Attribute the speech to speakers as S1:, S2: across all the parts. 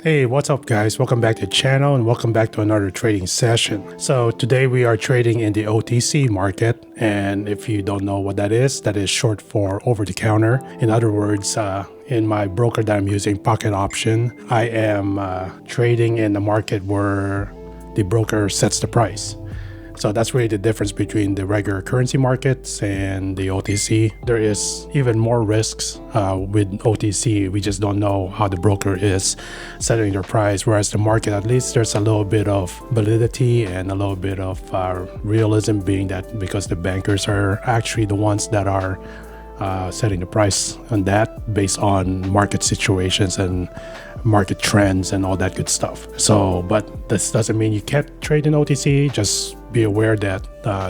S1: Hey, what's up guys? Welcome back to the channel and welcome back to another trading session. So today we are trading in the OTC market, and if you don't know what that is short for over the counter. In other words, in my broker that I'm using, Pocket Option, I am trading in the market where the broker sets the price. So that's really the difference between the regular currency markets and the OTC. There is even more risks with OTC. We just don't know how the broker is setting their price, whereas the market, at least there's a little bit of validity and a little bit of realism, being that because the bankers are actually the ones that are setting the price on that based on market situations and market trends and all that good stuff. So, but this doesn't mean you can't trade in OTC. Just be aware that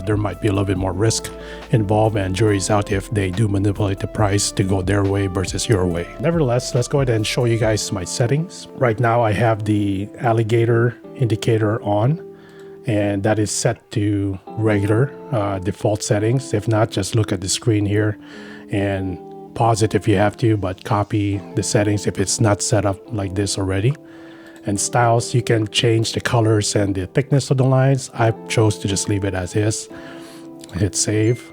S1: there might be a little bit more risk involved, and jury's out if they do manipulate the price to go their way versus your way. Nevertheless, let's go ahead and show you guys my settings. Right now I have the alligator indicator on, and that is set to regular default settings. If not, just look at the screen here and pause it if you have to, but copy the settings if it's not set up like this already. And styles, you can change the colors and the thickness of the lines. I chose to just leave it as is. Hit save.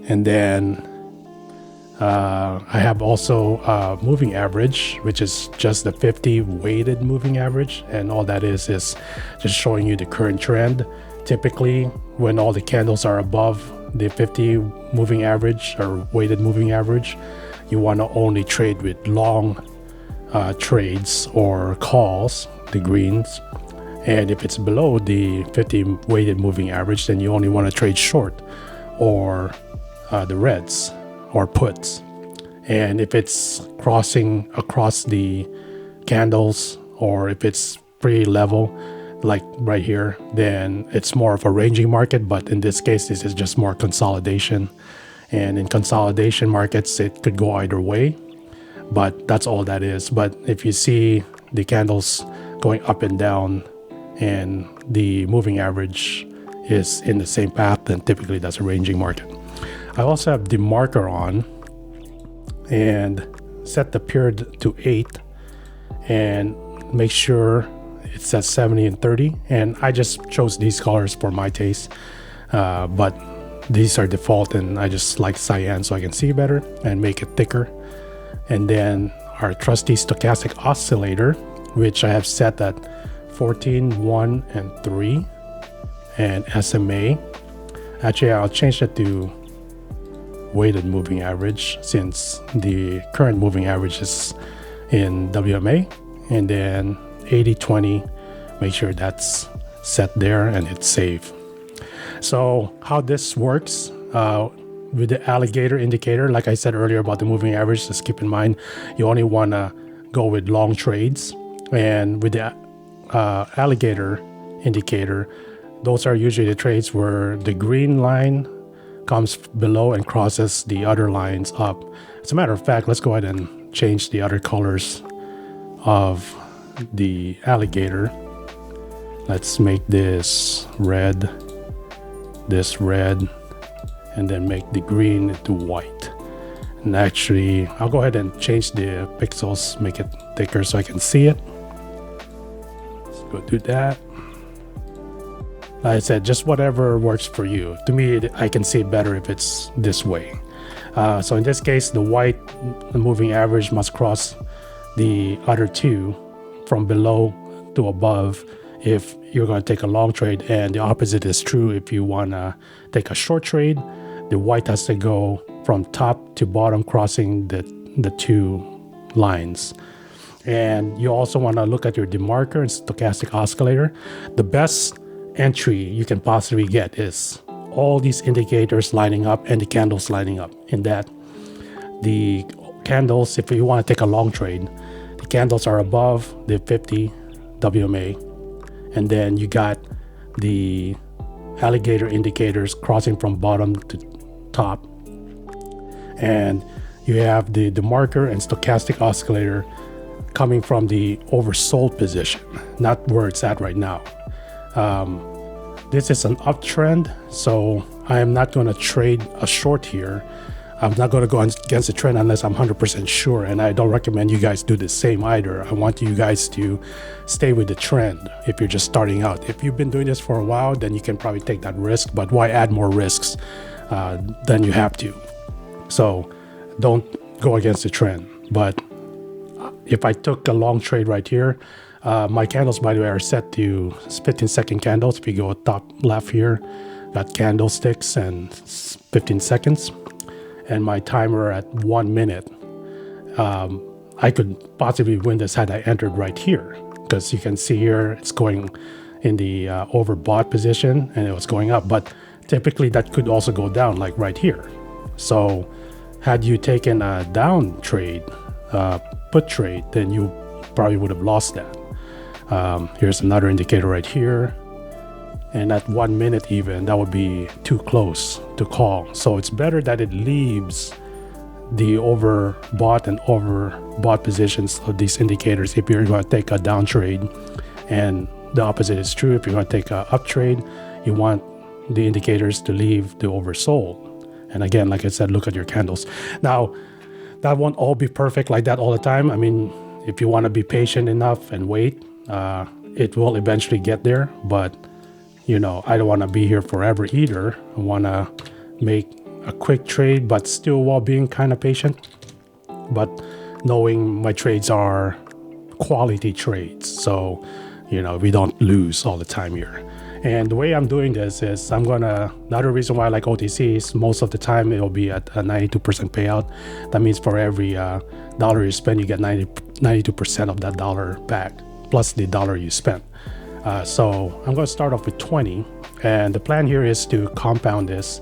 S1: And then I have also moving average, which is just the 50 weighted moving average. And all that is just showing you the current trend. Typically, when all the candles are above the 50 moving average or weighted moving average, you want to only trade with long trades or calls, the greens. And if it's below the 50 weighted moving average, then you only want to trade short or the reds or puts. And if it's crossing across the candles, or if it's pretty level like right here, then it's more of a ranging market. But in this case, this is just more consolidation, and in consolidation markets it could go either way, but that's all that is. But if you see the candles going up and down and the moving average is in the same path, then typically that's a ranging market. I also have the marker on and set the period to 8 and make sure it says 70 and 30, and I just chose these colors for my taste, but these are default and I just like cyan so I can see better and make it thicker. And then our trusty stochastic oscillator, which I have set at 14, 1, and 3, and SMA. Actually, I'll change that to weighted moving average since the current moving average is in WMA. And then 80-20, make sure that's set there and hit save. So how this works with the alligator indicator, like I said earlier about the moving average, just keep in mind you only want to go with long trades. And with the alligator indicator, those are usually the trades where the green line comes below and crosses the other lines up. As a matter of fact, let's go ahead and change the other colors of the alligator. Let's make this red, and then make the green to white. And actually, I'll go ahead and change the pixels, make it thicker so I can see it. Let's go do that. Like I said, just whatever works for you. To me, I can see it better if it's this way. So in this case, the white moving average must cross the other two from below to above if you're going to take a long trade, and the opposite is true if you want to take a short trade. The white has to go from top to bottom, crossing the two lines. And you also want to look at your demarker and stochastic oscillator. The best entry you can possibly get is all these indicators lining up and the candles lining up, in that the candles, if you want to take a long trade, the candles are above the 50 WMA, and then you got the alligator indicators crossing from bottom to top, and you have the demarker and stochastic oscillator coming from the oversold position, not where it's at right now. This is an uptrend, so I am not going to trade a short here. I'm not going to go against the trend unless I'm 100% sure, and I don't recommend you guys do the same either. I want you guys to stay with the trend if you're just starting out. If you've been doing this for a while, then you can probably take that risk, but why add more risks than you have to? So don't go against the trend. But if I took a long trade right here, my candles, by the way, are set to 15-second candles. If you go top left here, got candlesticks and 15 seconds. And my timer at 1 minute. I could possibly win this had I entered right here, because you can see here it's going in the overbought position and it was going up, but typically that could also go down like right here. So had you taken a down trade, put trade, then you probably would have lost that. Here's another indicator right here. And at 1 minute even, that would be too close to call. So it's better that it leaves the overbought and overbought positions of these indicators if you're going to take a down trade. And the opposite is true. If you're going to take a up trade, you want the indicators to leave the oversold. And again, like I said, look at your candles. Now, that won't all be perfect like that all the time. I mean, if you want to be patient enough and wait, it will eventually get there. But you know, I don't want to be here forever either. I want to make a quick trade, but still while being kind of patient. But knowing my trades are quality trades. So, you know, we don't lose all the time here. And the way I'm doing this is another reason why I like OTCs, most of the time it'll be at a 92% payout. That means for every dollar you spend, you get 92% of that dollar back, plus the dollar you spent. So I'm going to start off with 20, and the plan here is to compound this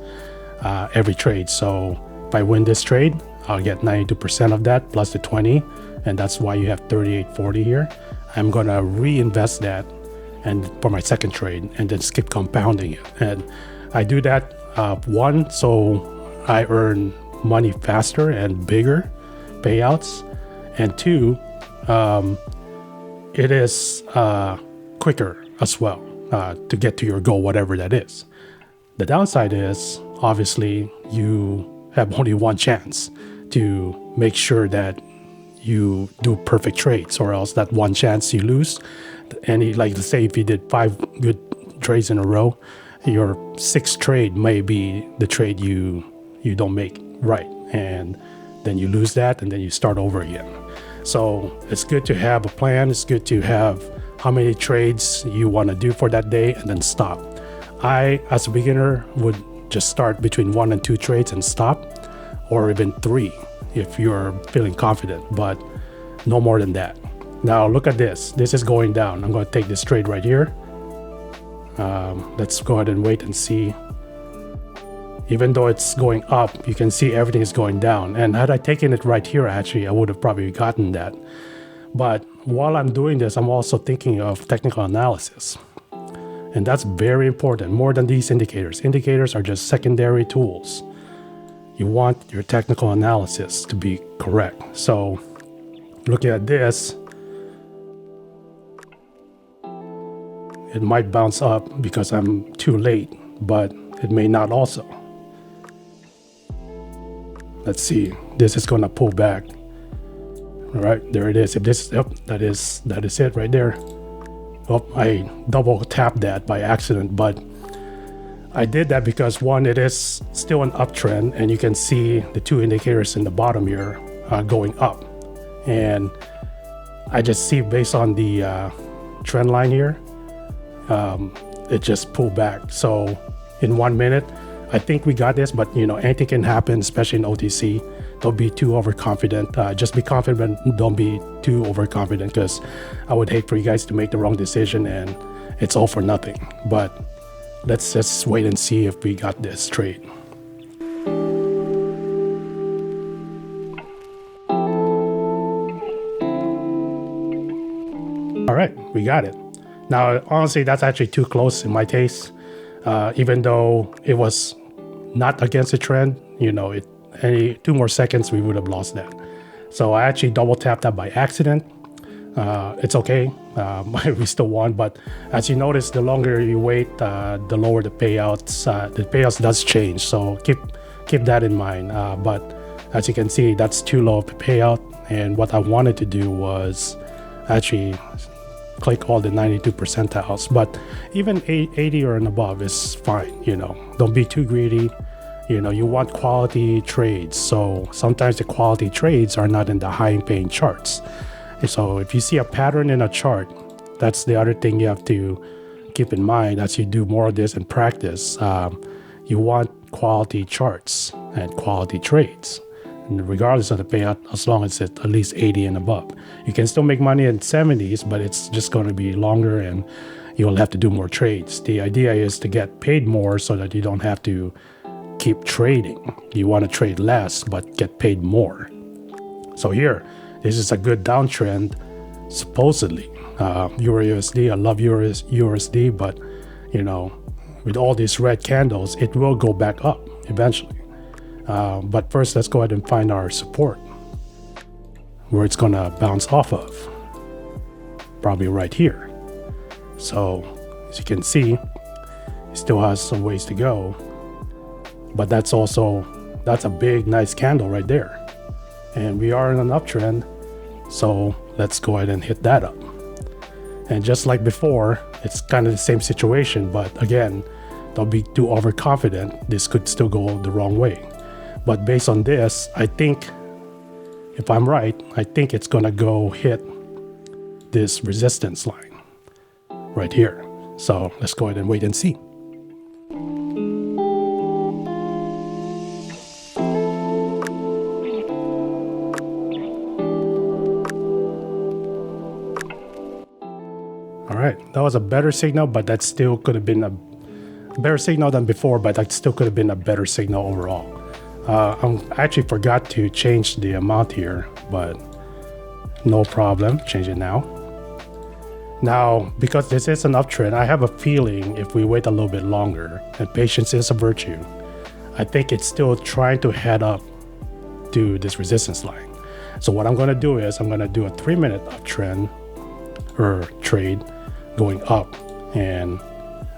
S1: every trade. So if I win this trade, I'll get 92% of that plus the 20, and that's why you have 38.40 here. I'm going to reinvest that and for my second trade and then keep compounding it. And I do that one, so I earn money faster and bigger payouts, and two, it is quicker as well to get to your goal, whatever that is. The downside is obviously you have only one chance to make sure that you do perfect trades, or else that one chance you lose. And like to say, if you did 5 good trades in a row, your 6th trade may be the trade you don't make right, and then you lose that, and then you start over again. So it's good to have a plan. It's good to have how many trades you want to do for that day and then stop. I, as a beginner, would just start between 1 and 2 trades and stop, or even 3 if you're feeling confident, but no more than that. Now look at this. This is going down. I'm going to take this trade right here. Let's go ahead and wait and see. Even though it's going up, you can see everything is going down. And had I taken it right here, actually, I would have probably gotten that. But while I'm doing this, I'm also thinking of technical analysis. And that's very important, more than these indicators. Indicators are just secondary tools. You want your technical analysis to be correct. So looking at this, it might bounce up because I'm too late, but it may not also. Let's see, this is gonna pull back. All right, there it is. If this, yep, that is it right there. Oh, I double tapped that by accident, but I did that because one, it is still an uptrend, and you can see the 2 indicators in the bottom here going up. And I just see based on the trend line here, it just pulled back. So in 1 minute, I think we got this, but you know, anything can happen, especially in OTC. Don't be too overconfident. Just be confident. Don't be too overconfident, because I would hate for you guys to make the wrong decision and it's all for nothing. But let's just wait and see if we got this trade. All right, we got it. Now, honestly, that's actually too close in my taste. Even though it was not against the trend, you know, any 2 more seconds, we would have lost that. So I actually double tapped that by accident. It's okay, we still won, but as you notice, the longer you wait, the lower the payouts. The payouts does change, so keep that in mind. But As you can see, that's too low of a payout. And what I wanted to do was actually click all the 92 percentiles, but even 80 or and above is fine. Don't be too greedy. You want quality trades. So sometimes the quality trades are not in the high paying charts. And so if you see a pattern in a chart, that's the other thing you have to keep in mind as you do more of this in practice. You want quality charts and quality trades, and regardless of the payout, as long as it's at least 80 and above. You can still make money in 70s, but it's just going to be longer and you'll have to do more trades. The idea is to get paid more so that you don't have to keep trading. You want to trade less but get paid more. So here, this is a good downtrend, supposedly. Euro USD, I love USD, but with all these red candles, it will go back up eventually. But first, let's go ahead and find our support, where it's gonna bounce off of. Probably right here. So as you can see, it still has some ways to go, but that's a big, nice candle right there. And we are in an uptrend, so let's go ahead and hit that up. And just like before, it's kind of the same situation, but again, don't be too overconfident. This could still go the wrong way. But based on this, I think, if I'm right, I think it's gonna go hit this resistance line right here. So let's go ahead and wait and see. All right, that was a better signal, but that still could have been a better signal than before, but that still could have been a better signal overall. I actually forgot to change the amount here, but no problem, change it now. Now, because this is an uptrend, I have a feeling if we wait a little bit longer, and patience is a virtue, I think it's still trying to head up to this resistance line. So what I'm gonna do is I'm gonna do a 3-minute uptrend or trade going up, and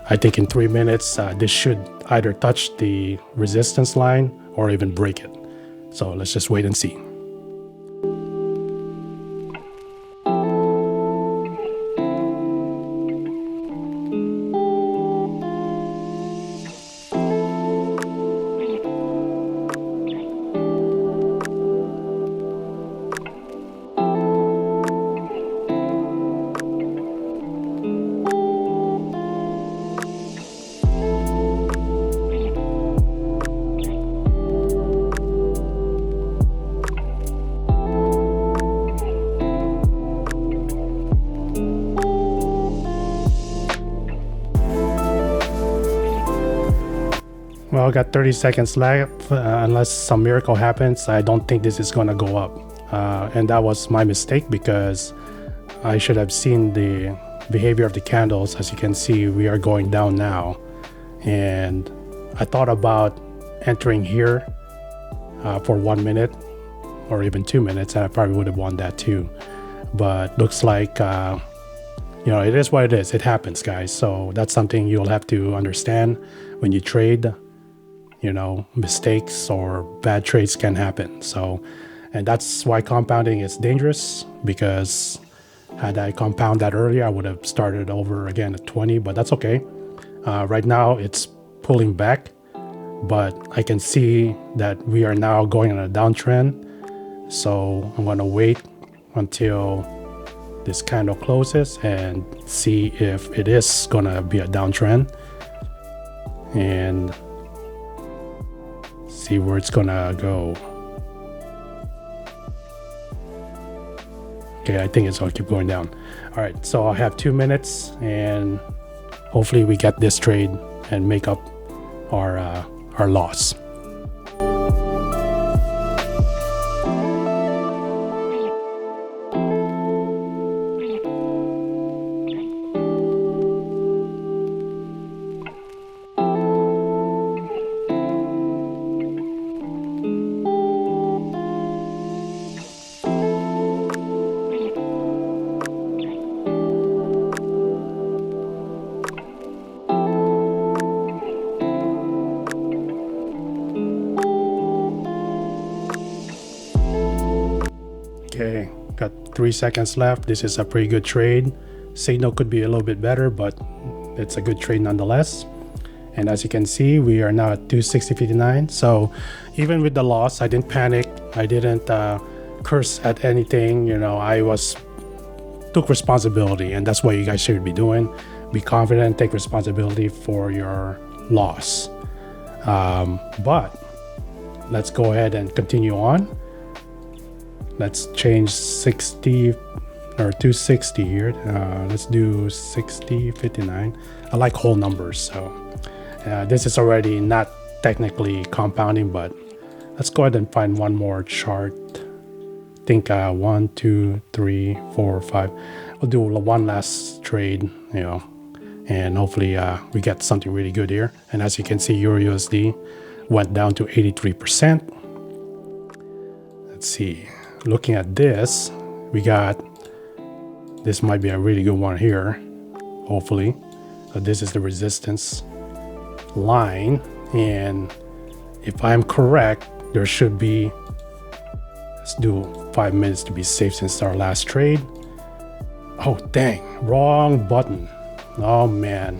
S1: I think in 3 minutes this should either touch the resistance line or even break it. So let's just wait and see. Well, I got 30 seconds left. Unless some miracle happens, I don't think this is going to go up. And that was my mistake, because I should have seen the behavior of the candles. As you can see, we are going down now. And I thought about entering here for 1 minute or even 2 minutes, and I probably would have won that too. But looks like, it is what it is. It happens, guys. So that's something you'll have to understand when you trade. Mistakes or bad trades can happen. So, and that's why compounding is dangerous, because had I compound that earlier, I would have started over again at 20, but that's okay. Right now it's pulling back, but I can see that we are now going on a downtrend. So I'm going to wait until this candle closes and see if it is going to be a downtrend, and see where it's gonna go. Okay, I think it's gonna keep going down. All right, so I have 2 minutes, and hopefully we get this trade and make up our loss. 3 seconds left. This is a pretty good trade. Signal could be a little bit better, but it's a good trade nonetheless. And as you can see, we are now at 260.59. So even with the loss, I didn't panic. I didn't curse at anything. You know, took responsibility, and that's what you guys should be doing. Be confident, take responsibility for your loss. But let's go ahead and continue on. Let's change 60 or 260 here. Let's do 60.59. I like whole numbers, so this is already not technically compounding, but let's go ahead and find one more chart. I think 1, 2, 3, 4, 5. We'll do one last trade, you know, and hopefully we get something really good here. And as you can see, Euro USD went down to 83%. Let's see. Looking at this, we got, this might be a really good one here, hopefully. So this is the resistance line, and if I'm correct, there should be, let's do 5 minutes to be safe since our last trade. Oh dang, wrong button. Oh man,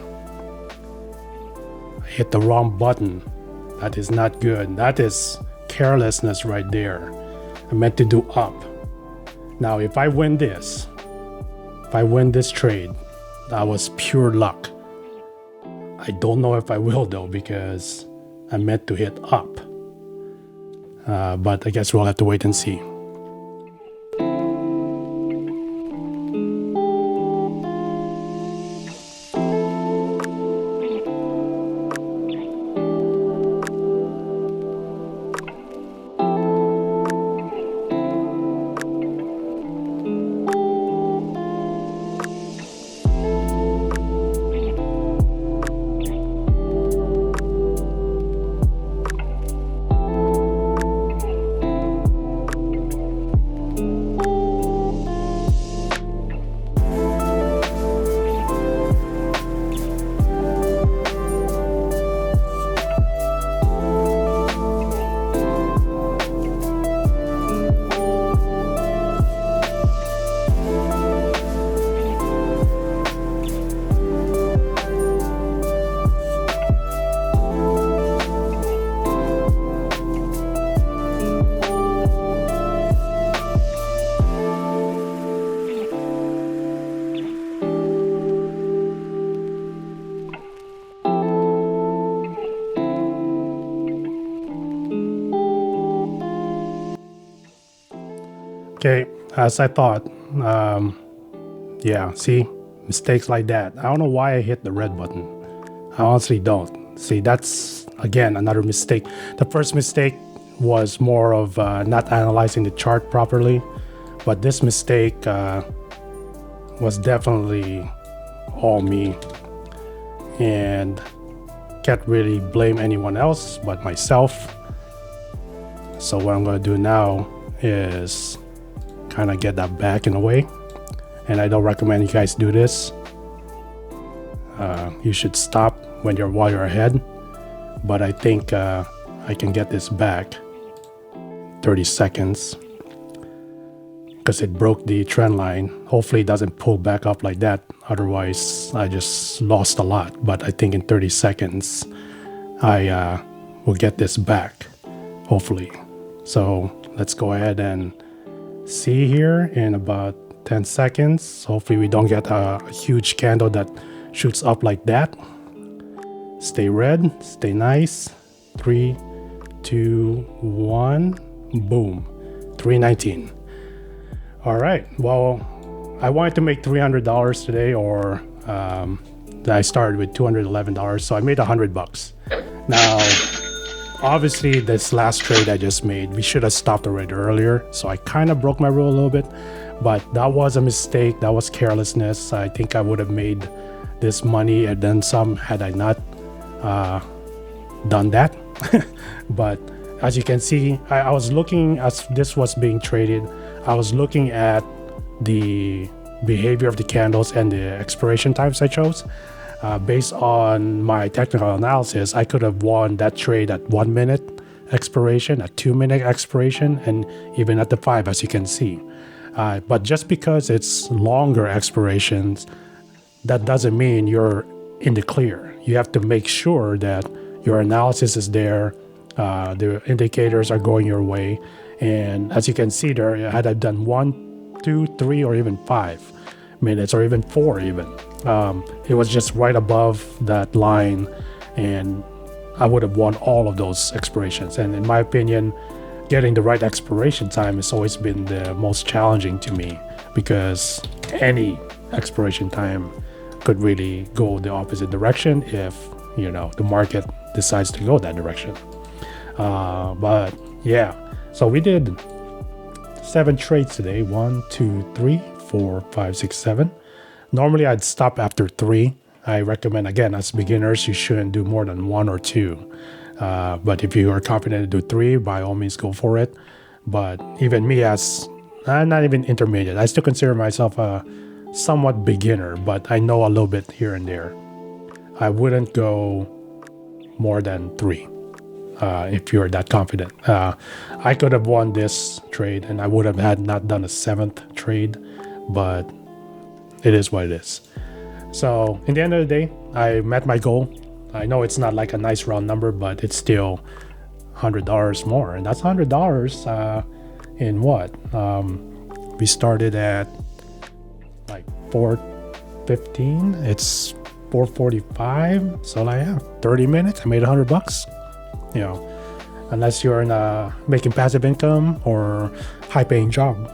S1: I hit the wrong button. That is not good. That is carelessness right there. I meant to do up. Now if I win this trade, that was pure luck. I don't know if I will though, because I meant to hit up. But I guess we'll have to wait and see. Okay, as I thought. Yeah, see, mistakes like that. I don't know why I hit the red button. I honestly don't. See, that's, again, another mistake. The first mistake was more of not analyzing the chart properly. But this mistake was definitely all me. And can't really blame anyone else but myself. So what I'm going to do now is kind of get that back in a way, and I don't recommend you guys do this. You should stop while you're ahead, but I think I can get this back 30 seconds because it broke the trend line. Hopefully it doesn't pull back up like that, otherwise I just lost a lot. But I think in 30 seconds I will get this back, hopefully. So let's go ahead and see here in about 10 seconds. Hopefully we don't get a huge candle that shoots up like that. Stay red, stay nice. 3, 2, 1, boom. 319. All right, well, I wanted to make $300 today, or I started with $211, so I made $100. Now, obviously, this last trade I just made, we should have stopped already earlier. So I kind of broke my rule a little bit, but that was a mistake. That was carelessness. I think I would have made this money and then some had I not done that. But as you can see, I was looking, as this was being traded, I was looking at the behavior of the candles and the expiration times I chose. Based on my technical analysis, I could have won that trade at 1 minute expiration, at 2 minute expiration, and even at the 5, as you can see. But just because it's longer expirations, that doesn't mean you're in the clear. You have to make sure that your analysis is there, the indicators are going your way. And as you can see there, had I done 1, 2, 3, or even 5 minutes, or even 4 even, it was just right above that line, and I would have won all of those expirations. And in my opinion, getting the right expiration time has always been the most challenging to me, because any expiration time could really go the opposite direction if the market decides to go that direction. But yeah, so we did 7 trades today. 1, 2, 3, 4, 5, 6, 7. Normally I'd stop after 3. I recommend, again, as beginners, you shouldn't do more than 1 or 2. But if you are confident to do 3, by all means go for it. But even me, as I'm not even intermediate, I still consider myself a somewhat beginner, but I know a little bit here and there. I wouldn't go more than 3 if you're that confident. I could have won this trade, and I would have had not done a 7th trade, but it is what it is. So in the end of the day, I met my goal. I know it's not like a nice round number, but it's still $100 more, and that's $100 in what? We started at like 4:15. It's 4:45. So like 30 minutes. I made $100. Unless you're in making passive income or high-paying job.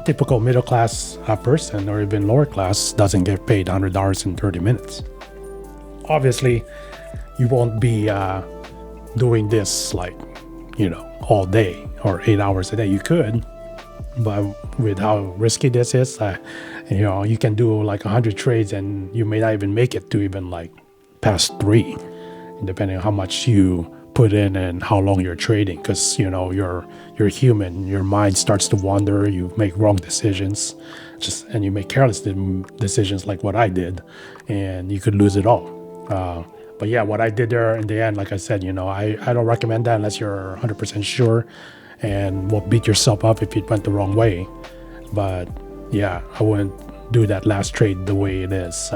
S1: Typical middle-class person or even lower class doesn't get paid $100 in 30 minutes. Obviously, you won't be doing this like all day or 8 hours a day. You could, but with how risky this is, you can do like 100 trades and you may not even make it to even like past 3, depending on how much you put in and how long you're trading, because you're human. Your mind starts to wander. You make wrong decisions, and you make careless decisions like what I did, and you could lose it all. But yeah, what I did there in the end, like I said, I don't recommend that unless you're 100% sure, and won't beat yourself up if it went the wrong way. But yeah, I wouldn't do that last trade the way it is.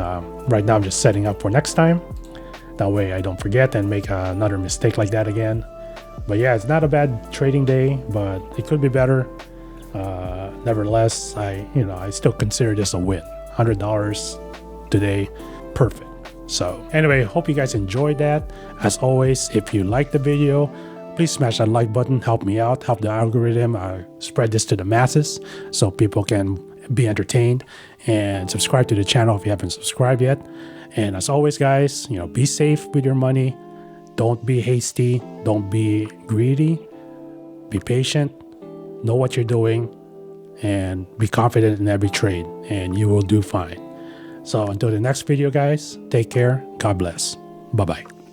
S1: Right now I'm just setting up for next time. That way I don't forget and make another mistake like that again. But yeah, it's not a bad trading day, but it could be better. Nevertheless, I still consider this a win. $100 today, perfect. So anyway, hope you guys enjoyed that. As always, if you like the video, please smash that like button, help me out, help the algorithm spread this to the masses so people can be entertained, and subscribe to the channel if you haven't subscribed yet. And as always, guys, be safe with your money. Don't be hasty. Don't be greedy. Be patient. Know what you're doing, and be confident in every trade, and you will do fine. So until the next video, guys, take care. God bless. Bye-bye.